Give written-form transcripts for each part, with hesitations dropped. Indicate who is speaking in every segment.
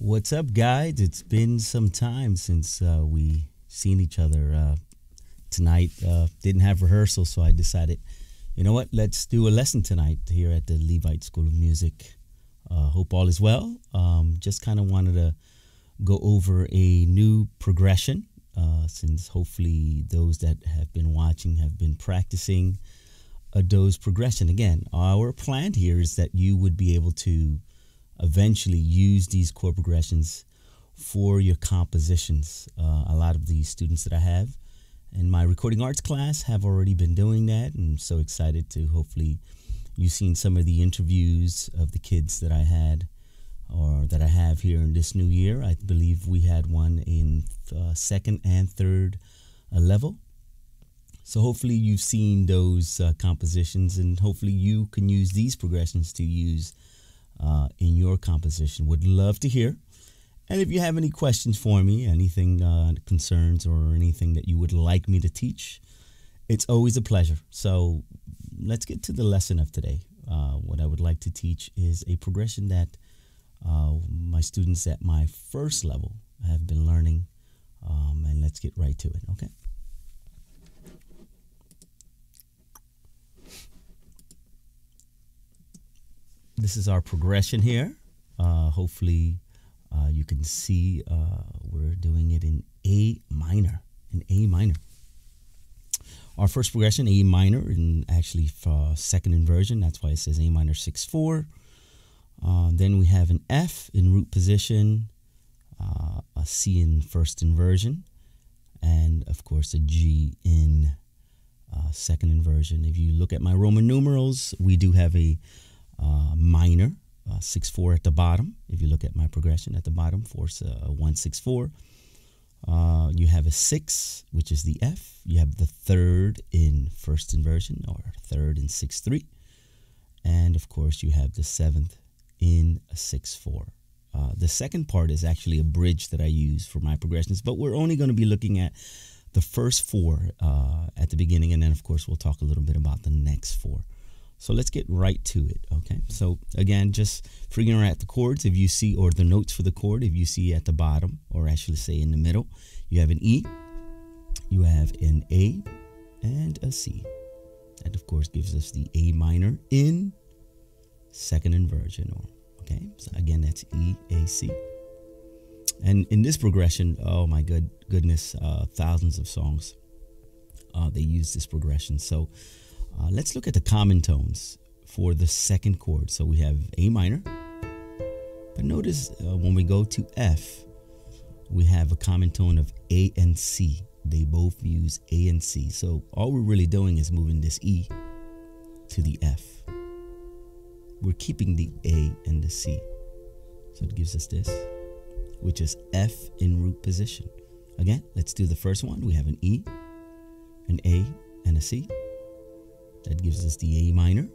Speaker 1: What's up, guys? It's been some time since we seen each other. Tonight didn't have rehearsal, so I decided, you know what? Let's do a lesson tonight here at the Levite School of Music. Hope all is well. Just kind of wanted to go over a new progression, since hopefully those that have been watching have been practicing a Do's progression. Again, our plan here is that you would be able to eventually use these chord progressions for your compositions. A lot of the students that I have in my recording arts class have already been doing that, and I'm so excited to hopefully you've seen some of the interviews of the kids that I had or that I have here in this new year. I believe we had one in second and third level. So hopefully you've seen those compositions, and hopefully you can use these progressions to use in your composition. Would love to hear. And if you have any questions for me, anything concerns or anything that you would like me to teach, it's always a pleasure. So let's get to the lesson of today. What I would like to teach is a progression that my students at my first level have been learning, and let's get right to it, okay? This is our progression here. Hopefully you can see we're doing it in A minor. Our first progression, A minor, and actually second inversion. That's why it says A minor 6/4. Then we have an F in root position, a C in first inversion, and of course a G in second inversion. If you look at my Roman numerals, we do have a minor 6/4 at the bottom. If you look at my progression at the bottom, 1 6 4. You have a 6, which is the F. You have the third in first inversion, or third in 6/3, and of course you have the seventh in a 6/4. The second part is actually a bridge that I use for my progressions, but we're only going to be looking at the first 4 at the beginning, and then of course we'll talk a little bit about the next 4. So let's get right to it, okay? So again, just figuring out the chords, if you see, or the notes for the chord, if you see at the bottom, or actually say in the middle, you have an E, you have an A, and a C. That of course gives us the A minor in second inversion, or okay? So again, that's E, A, C. And in this progression, oh my goodness, thousands of songs, they use this progression. So let's look at the common tones for the second chord. So we have A minor, but notice when we go to F, we have a common tone of A and C. They both use A and C. So all we're really doing is moving this E to the F. We're keeping the A and the C. So it gives us this, which is F in root position. Again, let's do the first one. We have an E, an A, and a C. That gives us the A minor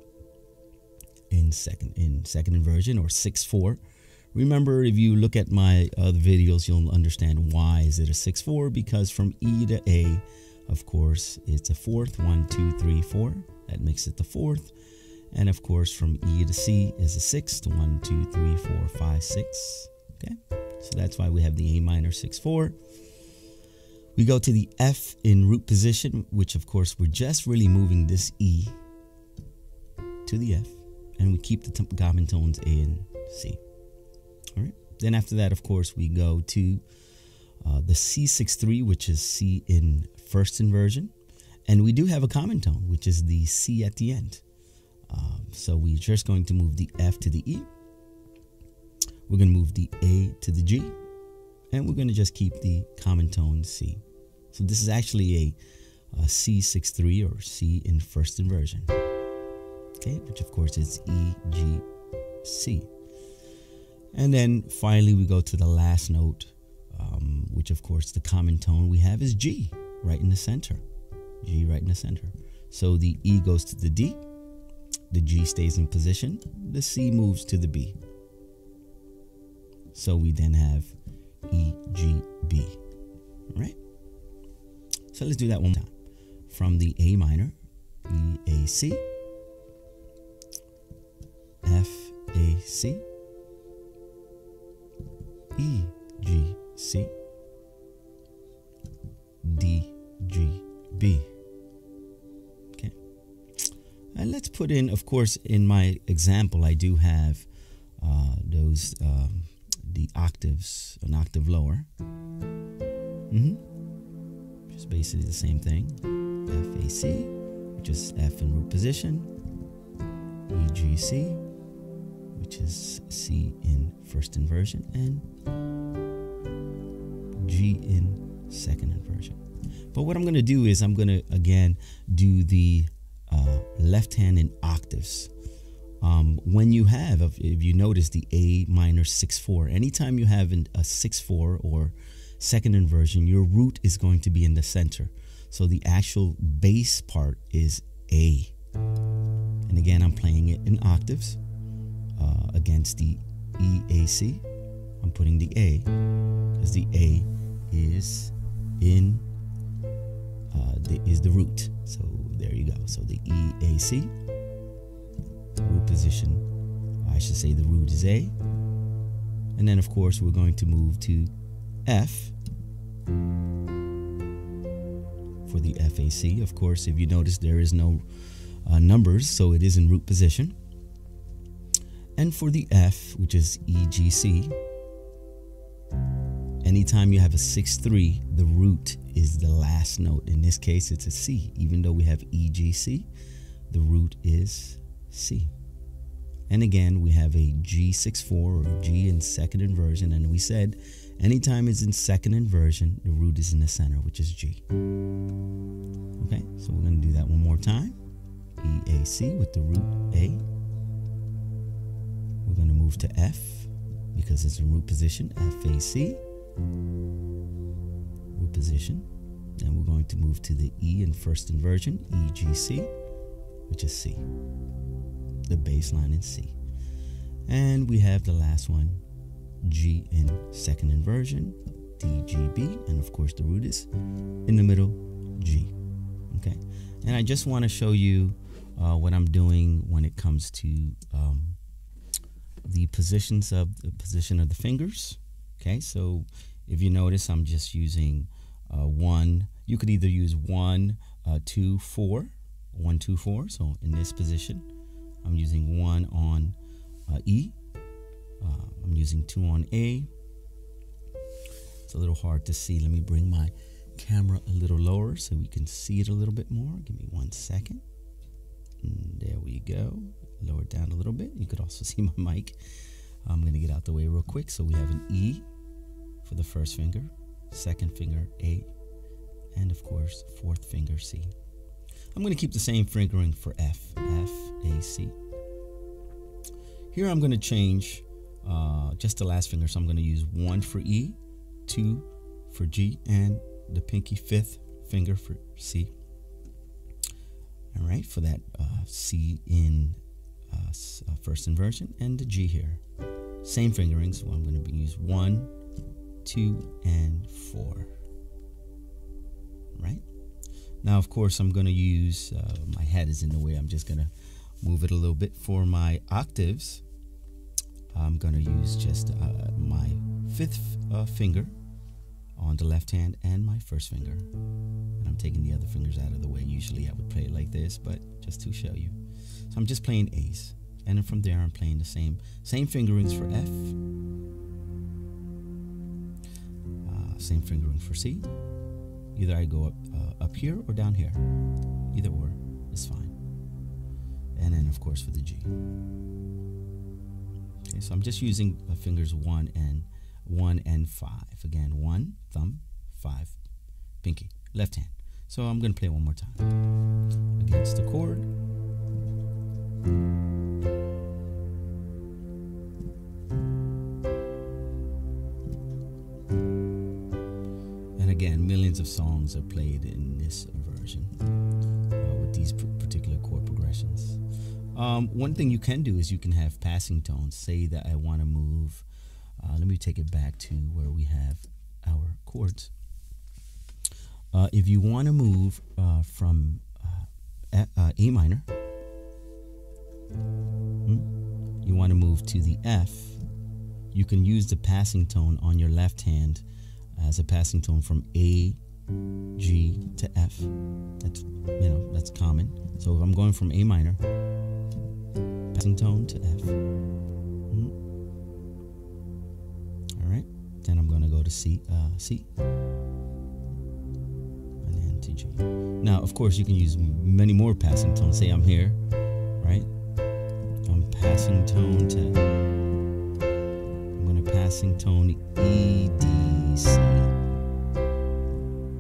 Speaker 1: in second inversion, or 6/4. Remember, if you look at my other videos, you'll understand why is it a 6/4, because from E to A, of course, it's a fourth. 1 2 3 4. That makes it the fourth. And of course, from E to C is a sixth. 1 2 3 4 5 6. Okay, so that's why we have the A minor 6/4. We go to the F in root position, which of course we're just really moving this E to the F, and we keep the common tones A and C. All right. Then after that, of course, we go to the C6/3, which is C in first inversion, and we do have a common tone, which is the C at the end. So we're just going to move the F to the E. We're going to move the A to the G, and we're going to just keep the common tone C. So this is actually a C6/3, or C in first inversion. Okay, which of course is E, G, C. And then finally we go to the last note, which of course the common tone we have is G, right in the center. G right in the center. So the E goes to the D, the G stays in position, the C moves to the B. So we then have E, G, B. All right? So let's do that one time. From the A minor, E, A, C, F, A, C, E, G, C, D, G, B. Okay. And let's put in, of course, in my example, I do have the octaves, an octave lower. Just basically the same thing. F, A, C, which is F in root position. E, G, C, which is C in first inversion, and G in second inversion. But what I'm going to do is I'm going to, again, do the left hand in octaves. When you have, if you notice the A minor 6/4, anytime you have a 6/4 or second inversion, your root is going to be in the center. So the actual bass part is A. And again, I'm playing it in octaves against the E, A, C. I'm putting the A because the A is in the root. So there you go. So the E, A, C. Root position, I should say the root is A. And then, of course, we're going to move to F for the F, A, C. Of course, if you notice, there is no numbers, so it is in root position. And for the F, which is E, G, C, anytime you have a 6/3, the root is the last note. In this case, it's a C. Even though we have E, G, C, the root is C. And again, we have a G6/4 or G in second inversion, and we said anytime it's in second inversion, the root is in the center, which is G. Okay, so we're going to do that one more time. E, A, C with the root A. We're going to move to F because it's in root position, F, A, C. Root position. And we're going to move to the E in first inversion, E, G, C, which is C. The bass line in C. And we have the last one, G in second inversion, D, G, B, and of course the root is in the middle, G. Okay, and I just want to show you what I'm doing when it comes to the position of the fingers. Okay, so if you notice, I'm just using 1. You could either use 1, 2, 4, 1, 2, 4. So in this position, I'm using 1 on E. I'm using 2 on A. It's a little hard to see. Let me bring my camera a little lower so we can see it a little bit more. Give me 1 second. And there we go. Lower it down a little bit. You could also see my mic. I'm going to get out the way real quick. So we have an E for the first finger, second finger A, and of course, fourth finger C. I'm going to keep the same fingering for F, F, A, C. Here I'm going to change just the last finger. So I'm going to use 1 for E, 2 for G, and the pinky fifth finger for C. All right, for that C in first inversion, and the G here. Same fingering, so I'm going to use 1, 2, and 4. Right? Now, of course, I'm going to use, my head is in the way, I'm just going to move it a little bit. For my octaves, I'm going to use just my fifth finger on the left hand and my first finger. And I'm taking the other fingers out of the way. Usually I would play it like this, but just to show you. So I'm just playing A's. And then from there, I'm playing the same fingerings for F. Same fingering for C. Either I go up here or down here. Either or is fine. And then, of course, for the G. Okay, so I'm just using fingers 1 and 5. Again, 1, thumb, 5, pinky, left hand. So I'm going to play one more time. Against the chord. And again, millions of songs are played in this version with these particular chord progressions. One thing you can do is you can have passing tones. Say that I want to move. Let me take it back to where we have our chords. If you want to move from A minor, you want to move to the F, you can use the passing tone on your left hand as a passing tone from A, G to F. That's, that's common. So if I'm going from A minor, passing tone to F. All right. Then I'm going to go to C, and then to G. Now, of course, you can use many more passing tones. Say I'm here, right? I'm passing tone to, I'm going to passing tone E, D, C.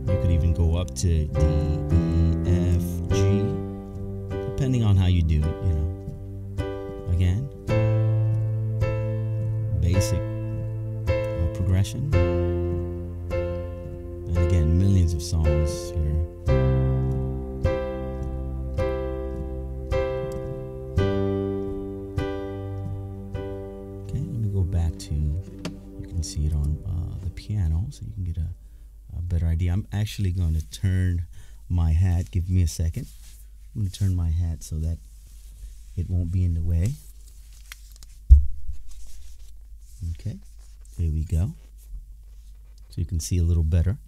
Speaker 1: You could even go up to D, E, F, G, depending on how you do it, Again, basic progression. And again, millions of songs here. Okay, let me go back to, you can see it on the piano so you can get a better idea. I'm actually going to turn my hat. Give me a second. I'm going to turn my hat so that it won't be in the way. Okay, there we go. So you can see a little better.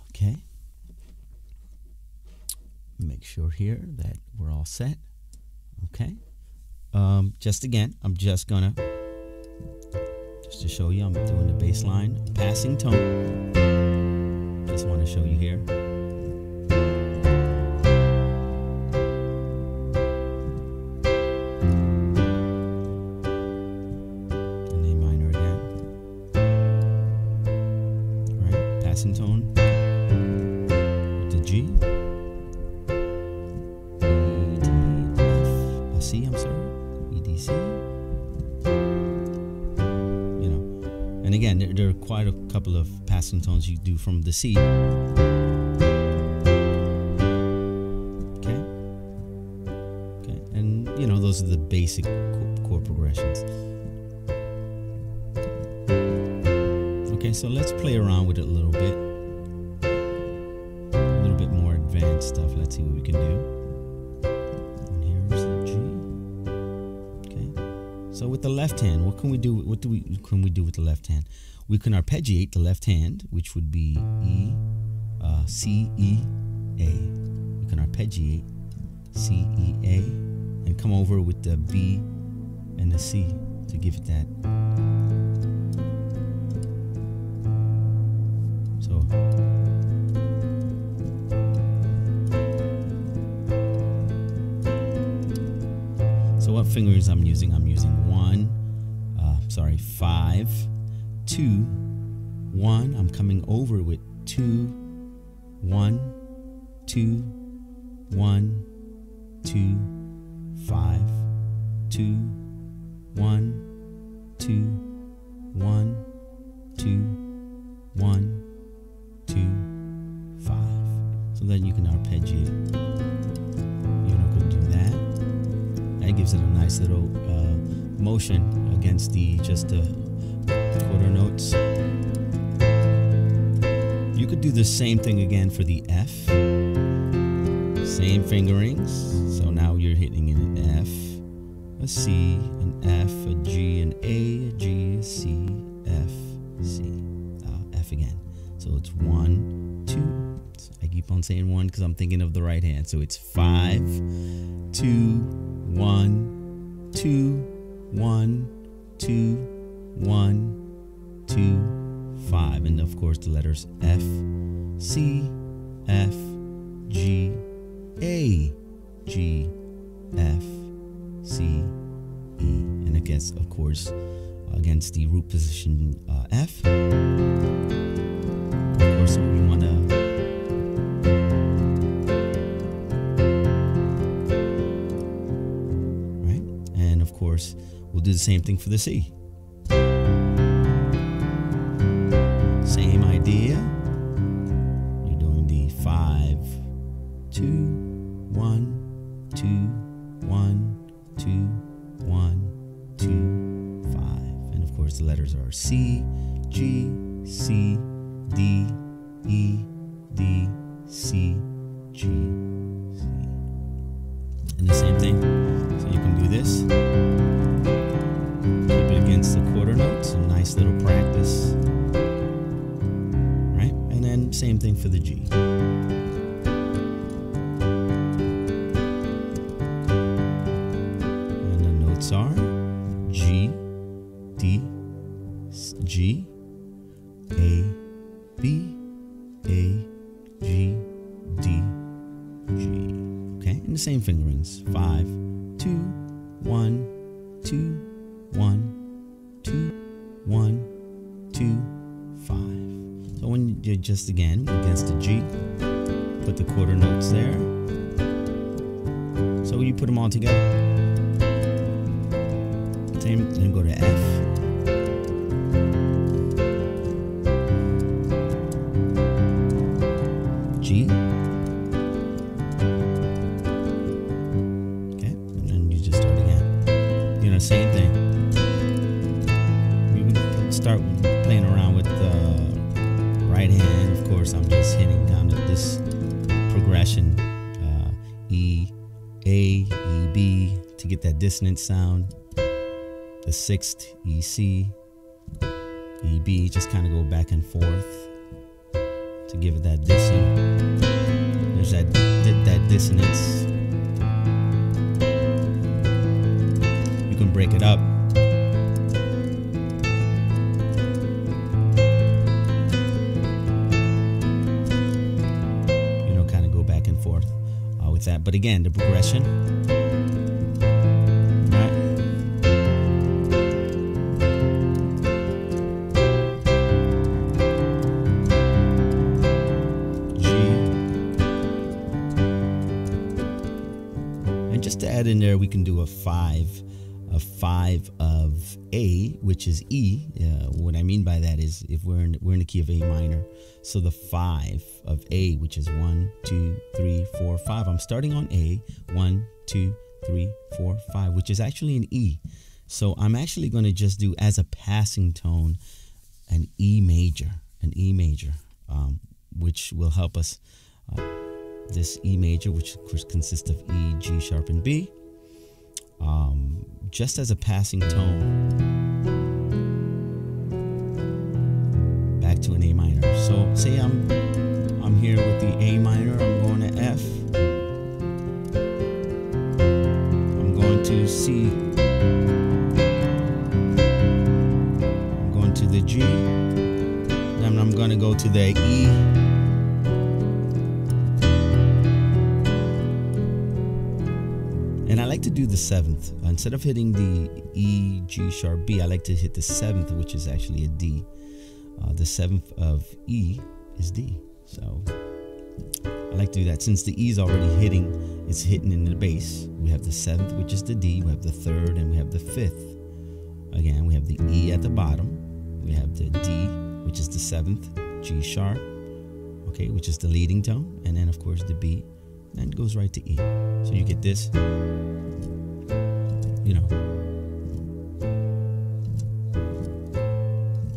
Speaker 1: Okay. Make sure here that we're all set. Okay. Just again, I'm just gonna, just to show you, I'm doing the bass line, passing tone. Just want to show you here. And A minor again. All right, passing tone with the G. C, I'm sorry, E, D, C. And again, there are quite a couple of passing tones you do from the C. Okay, and those are the basic chord progressions. Okay, so let's play around with it a little bit more advanced stuff. Let's see what we can do. So with the left hand, what can we do? What can we do with the left hand? We can arpeggiate the left hand, which would be E, C, E, A. We can arpeggiate C, E, A, and come over with the B and the C to give it that. So what fingers I'm using? I'm using 5, 2, 1. I'm coming over with 2, 1, 2, 1, 2, 5, 2, 1, 2, 1, 2, 1, 2, 5. So then you can arpeggiate. Could do that. That gives it a nice little motion against just the quarter notes. You could do the same thing again for the F. Same fingerings. So now you're hitting an F, a C, an F, a G, an A, a G, a C, F, C, F again. So it's 1, 2. So I keep on saying 1 because I'm thinking of the right hand. So it's 5, 2, 1, 2, 1, 2, 1, 2, 5, and of course the letters F, C, F, G, A, G, F, C, E, and I guess of course against the root position F. Of course, we want to. Of course, we'll do the same thing for the C. Same idea. You're doing the 5, 2, 1, 2, 1, 2, 1, 2, 5. And of course, the letters are C, G, C, D, E, D, C, G, C. And the same thing. So you can do this. nice little practice, right? And then same thing for the G. And the notes are G, D, G, A, B, A, G, D, G. Okay, and the same fingerings. 5, 2, 1, 2, 1, 2, 1, 2, 5. So when you just again against the G, put the quarter notes there. So you put them all together. Same, then go to F. G. Okay, and then you just start again. You know, same thing. You can start playing around with the right hand. Of course, I'm just hitting down to this progression, E, A, E, B, to get that dissonant sound. The 6th, E, C, E, B, just kind of go back and forth to give it that dissonant. There's that dissonance. You can break it up. You know, kind of go back and forth with that. But again, the progression. Just to add in there, we can do a 5 of A, which is E. What I mean by that is if we're in the key of A minor, so the 5 of A, which is 1, 2, 3, 4, 5. I'm starting on A, 1, 2, 3, 4, 5, which is actually an E. So I'm actually going to just do as a passing tone an E major, which will help us. This E major, which of course consists of E, G sharp, and B, just as a passing tone back to an A minor. So say I'm here with the A minor, I'm going to F, I'm going to C, I'm going to the G, then I'm going to go to the E, and I like to do the 7th. Instead of hitting the E, G sharp, B, I like to hit the 7th, which is actually a D. The 7th of E is D. So I like to do that. Since the E is already hitting, it's hitting in the bass. We have the 7th, which is the D. We have the 3rd, and we have the 5th. Again, we have the E at the bottom. We have the D, which is the 7th, G sharp, okay, which is the leading tone, and then of course the B. And it goes right to E. So you get this, you know.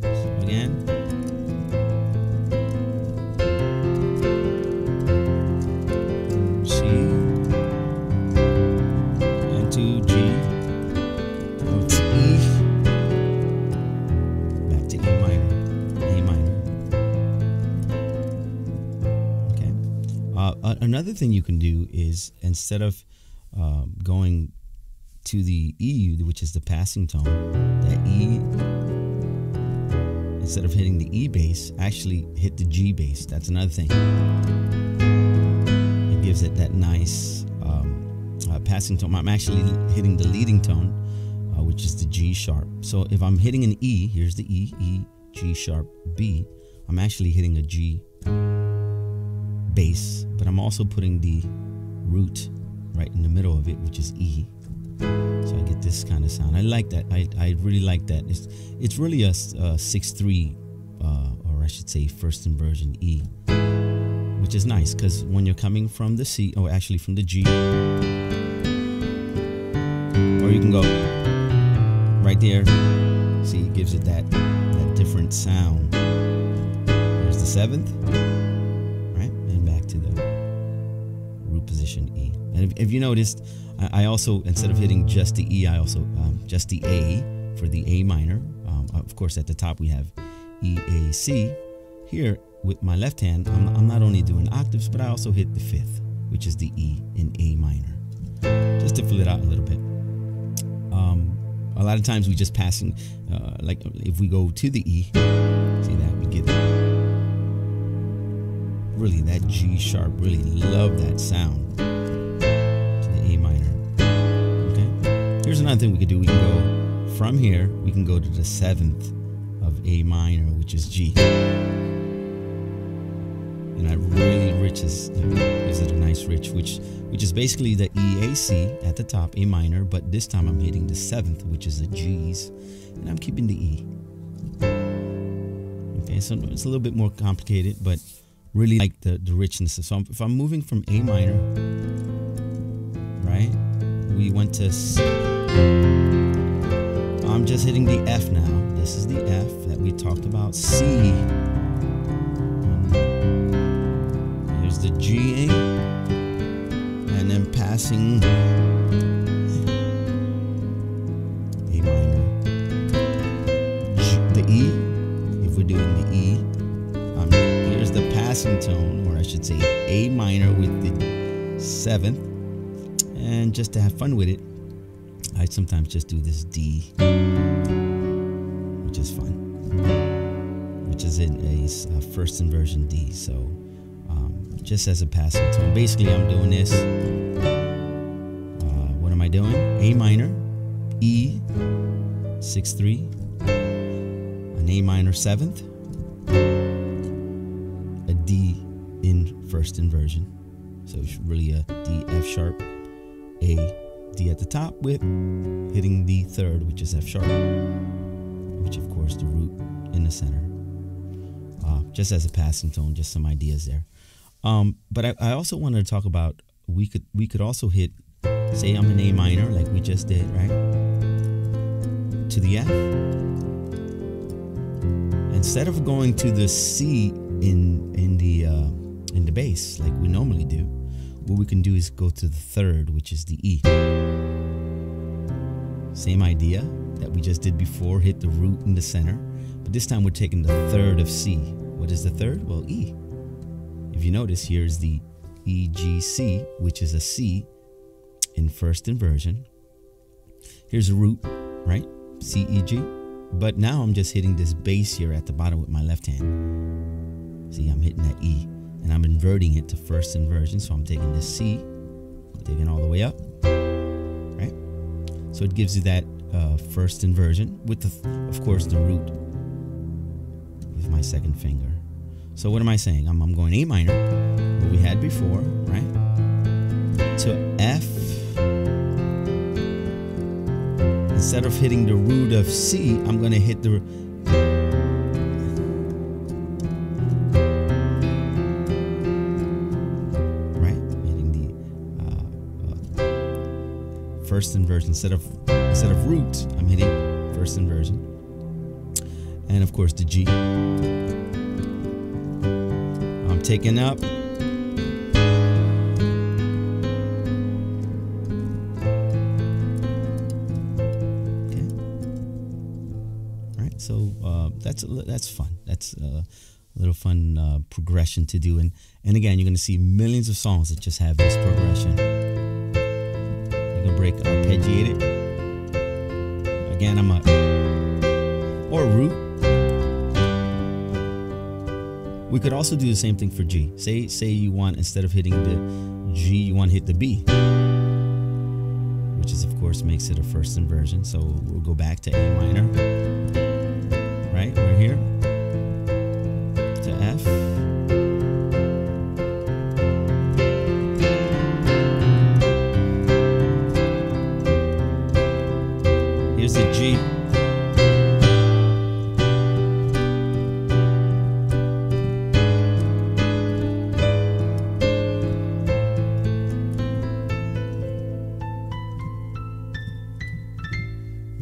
Speaker 1: So again. C. And to G. Go to E. Back to E minor. A minor. Okay. Another thing you can do is instead of going to the E, which is the passing tone, that E, instead of hitting the E bass, actually hit the G bass. That's another thing. It gives it that nice passing tone. I'm actually hitting the leading tone, which is the G sharp. So if I'm hitting an E, here's the E, E, G sharp, B, I'm actually hitting a G bass, but I'm also putting the root right in the middle of it, which is E. So I get this kind of sound. I like that. I really like that. It's really a 6/3, or I should say first inversion E, which is nice because when you're coming from the C, or actually from the G, or you can go right there. See, it gives it that different sound. There's the 7th. Position E. And if you noticed, I also, instead of hitting just the E, I also just the A for the A minor, of course, at the top we have E, A, C. Here, with my left hand, I'm not only doing octaves, but I also hit the fifth, which is the E in A minor, just to fill it out a little bit. A lot of times we just passing, like if we go to the E, see that we get really that G sharp, really love that sound to the A minor. Okay, here's another thing we could do. We can go from here, we can go to the seventh of A minor, which is G. And that really gives it a nice rich, which is basically the EAC at the top, A minor, but this time I'm hitting the seventh, which is the G's, and I'm keeping the E. Okay, so it's a little bit more complicated, but really like the richness. So if I'm moving from A minor, right, we went to C. I'm just hitting the F now. This is the F that we talked about. C. Here's the G, and then passing A minor. The E, if we're doing the E, here's the passing tone, or I should say A minor with the seventh. And just to have fun with it, I sometimes just do this D, which is fun, which is in a first inversion D. So just as a passing tone. Basically, I'm doing this. What am I doing? A minor, E, 6/3, an A minor seventh, a D in first inversion. So it's really a D, F sharp, A, D at the top with hitting the third, which is F sharp, which of course the root in the center. Just as a passing tone, just some ideas there. But I also wanted to talk about, we could also hit, say I'm in A minor like we just did, right? To the F. Instead of going to the C in the bass like we normally do, what we can do is go to the third, which is the E. Same idea that we just did before, hit the root in the center, but this time we're taking the third of C. What is the third? Well, E. If you notice, here's the E, G, C, which is a C in first inversion. Here's a root, right? C, E, G. But now I'm just hitting this bass here at the bottom with my left hand. See, I'm hitting that E, and I'm inverting it to first inversion. So I'm taking this C, taking all the way up, right? So it gives you that first inversion with, of course, the root with my second finger. So what am I saying? I'm going A minor, what we had before, right? To F. Instead of hitting the root of C, I'm going to hit the first inversion. Instead of root, I'm hitting first inversion, and of course the G. I'm taking up, okay. All right, so that's fun. That's a little fun progression to do, and again, you're going to see millions of songs that just have this progression. Break arpeggiated. Again, or root. We could also do the same thing for G. Say you want, instead of hitting the G, you want to hit the B, which is of course makes it a first inversion. So we'll go back to A minor. Right, we're here to F. Here's the G.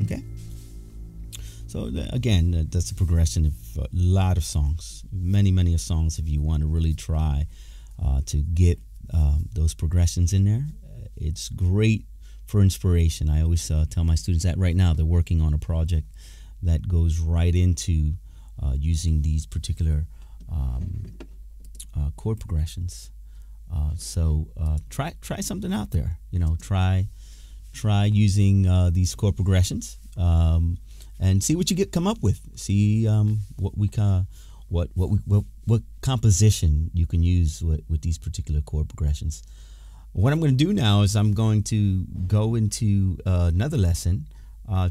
Speaker 1: Okay. So again, that's a progression of a lot of songs, many songs. If you want to really try to get those progressions in there, it's great for inspiration. I always tell my students that right now they're working on a project that goes right into using these particular chord progressions. So try something out there. You know, try using these chord progressions and see what you come up with. See what composition you can use with these particular chord progressions. What I'm going to do now is I'm going to go into another lesson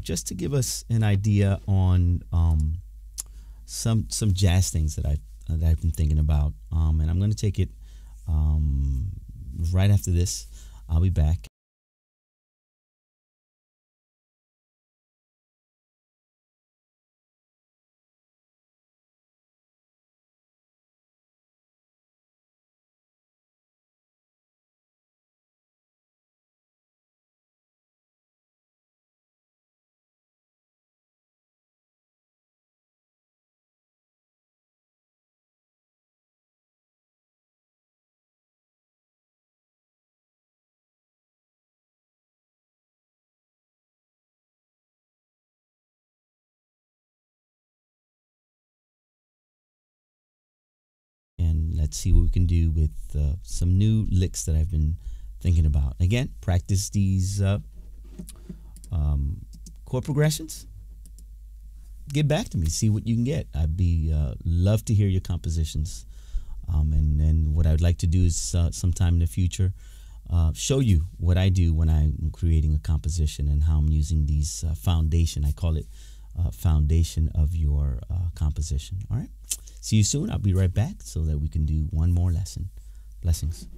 Speaker 1: just to give us an idea on some jazz things that I've been thinking about, and I'm going to take it right after this. I'll be back. And let's see what we can do with some new licks that I've been thinking about. Again, practice these chord progressions. Get back to me, see what you can get. I'd be love to hear your compositions. And then what I would like to do is sometime in the future show you what I do when I'm creating a composition and how I'm using these foundation. I call it foundation of your composition. All right. See you soon. I'll be right back so that we can do one more lesson. Blessings.